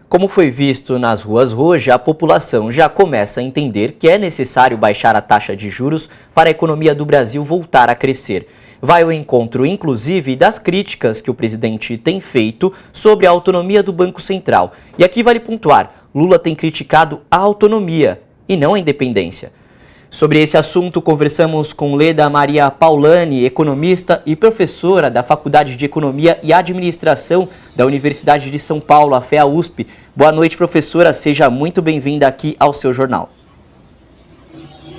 Como foi visto nas ruas hoje, a população já começa a entender que é necessário baixar a taxa de juros para a economia do Brasil voltar a crescer. Vai ao encontro, inclusive, das críticas que o presidente tem feito sobre a autonomia do Banco Central. E aqui vale pontuar, Lula tem criticado a autonomia e não a independência. Sobre esse assunto, conversamos com Leda Maria Paulani, economista e professora da Faculdade de Economia e Administração da Universidade de São Paulo, a FEA-USP. Boa noite, professora. Seja muito bem-vinda aqui ao seu jornal.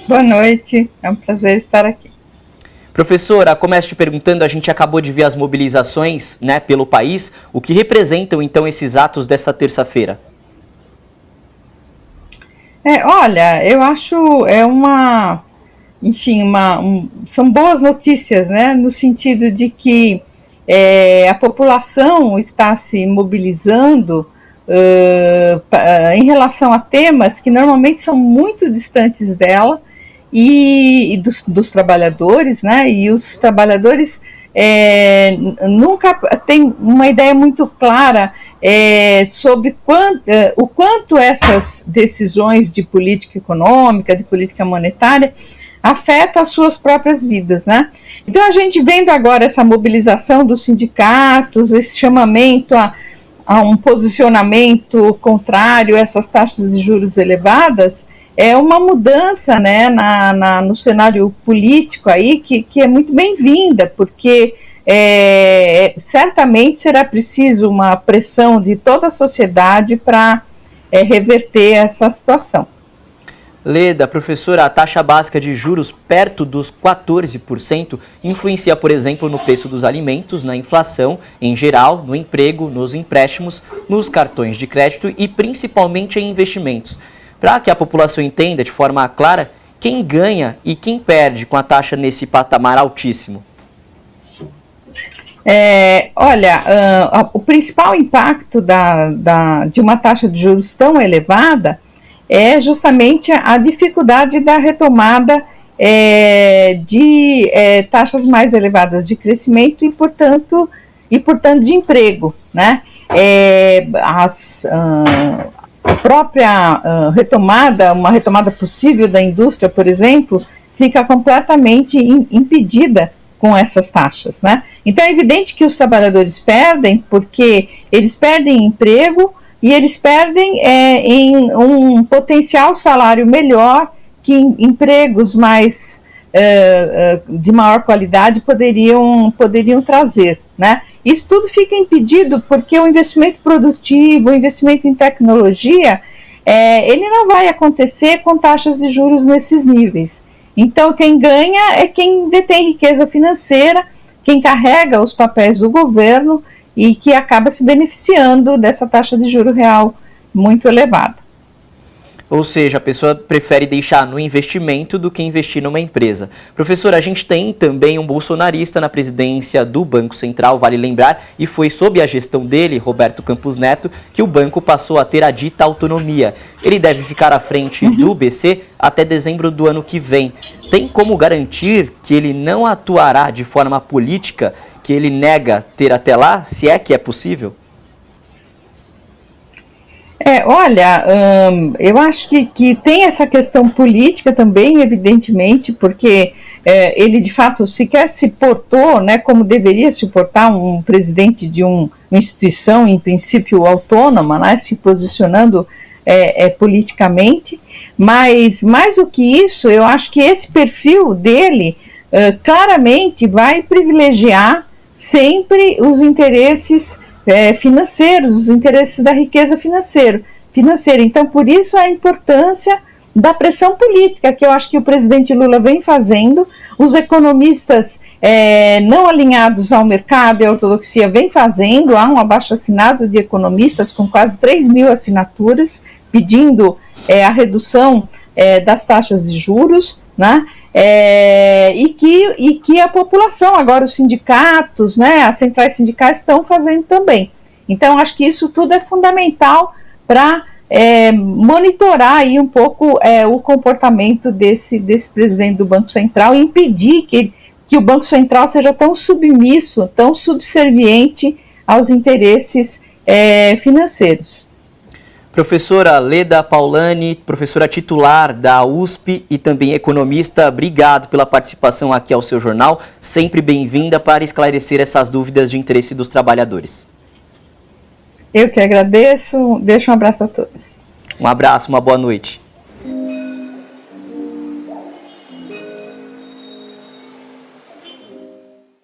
Boa noite. É um prazer estar aqui. Professora, começo te perguntando, a gente acabou de ver as mobilizações, pelo país. O que representam, então, esses atos dessa terça-feira? Olha, eu acho são boas notícias, no sentido de que a população está se mobilizando em relação a temas que normalmente são muito distantes dela e dos trabalhadores, e os trabalhadores nunca têm uma ideia muito clara sobre o quanto essas decisões de política econômica, de política monetária, afetam as suas próprias vidas, Então, a gente vendo agora essa mobilização dos sindicatos, esse chamamento a um posicionamento contrário a essas taxas de juros elevadas, é uma mudança no cenário político aí que é muito bem-vinda, porque certamente será preciso uma pressão de toda a sociedade para reverter essa situação. Leda, professora, a taxa básica de juros perto dos 14% influencia, por exemplo, no preço dos alimentos, na inflação em geral, no emprego, nos empréstimos, nos cartões de crédito e principalmente em investimentos. Para que a população entenda de forma clara quem ganha e quem perde com a taxa nesse patamar altíssimo. O principal impacto de uma taxa de juros tão elevada é justamente a dificuldade da retomada de taxas mais elevadas de crescimento e, portanto de emprego, A própria retomada, uma retomada possível da indústria, por exemplo, fica completamente impedida com essas taxas, Então é evidente que os trabalhadores perdem, porque eles perdem emprego e eles perdem em um potencial salário melhor que empregos mais de maior qualidade poderiam trazer, Isso tudo fica impedido porque o investimento produtivo, o investimento em tecnologia, ele não vai acontecer com taxas de juros nesses níveis. Então, quem ganha é quem detém riqueza financeira, quem carrega os papéis do governo e que acaba se beneficiando dessa taxa de juro real muito elevada. Ou seja, a pessoa prefere deixar no investimento do que investir numa empresa. Professora, a gente tem também um bolsonarista na presidência do Banco Central, vale lembrar, e foi sob a gestão dele, Roberto Campos Neto, que o banco passou a ter a dita autonomia. Ele deve ficar à frente do BC até dezembro do ano que vem. Tem como garantir que ele não atuará de forma política, que ele nega ter até lá, se é que é possível? Eu acho que tem essa questão política também, evidentemente, porque ele de fato sequer se portou, como deveria se portar um presidente de uma instituição, em princípio autônoma, se posicionando politicamente, mas mais do que isso, eu acho que esse perfil dele claramente vai privilegiar sempre os interesses financeiros, os interesses da riqueza financeira. Então, por isso a importância da pressão política, que eu acho que o presidente Lula vem fazendo, os economistas não alinhados ao mercado e à ortodoxia vem fazendo, há um abaixo-assinado de economistas com quase 3 mil assinaturas, pedindo a redução das taxas de juros, e que a população, agora os sindicatos, as centrais sindicais estão fazendo também. Então, acho que isso tudo é fundamental para monitorar aí um pouco o comportamento desse presidente do Banco Central e impedir que o Banco Central seja tão submisso, tão subserviente aos interesses financeiros. Professora Leda Paulani, professora titular da USP e também economista, obrigado pela participação aqui ao seu jornal. Sempre bem-vinda para esclarecer essas dúvidas de interesse dos trabalhadores. Eu que agradeço. Deixo um abraço a todos. Um abraço, uma boa noite.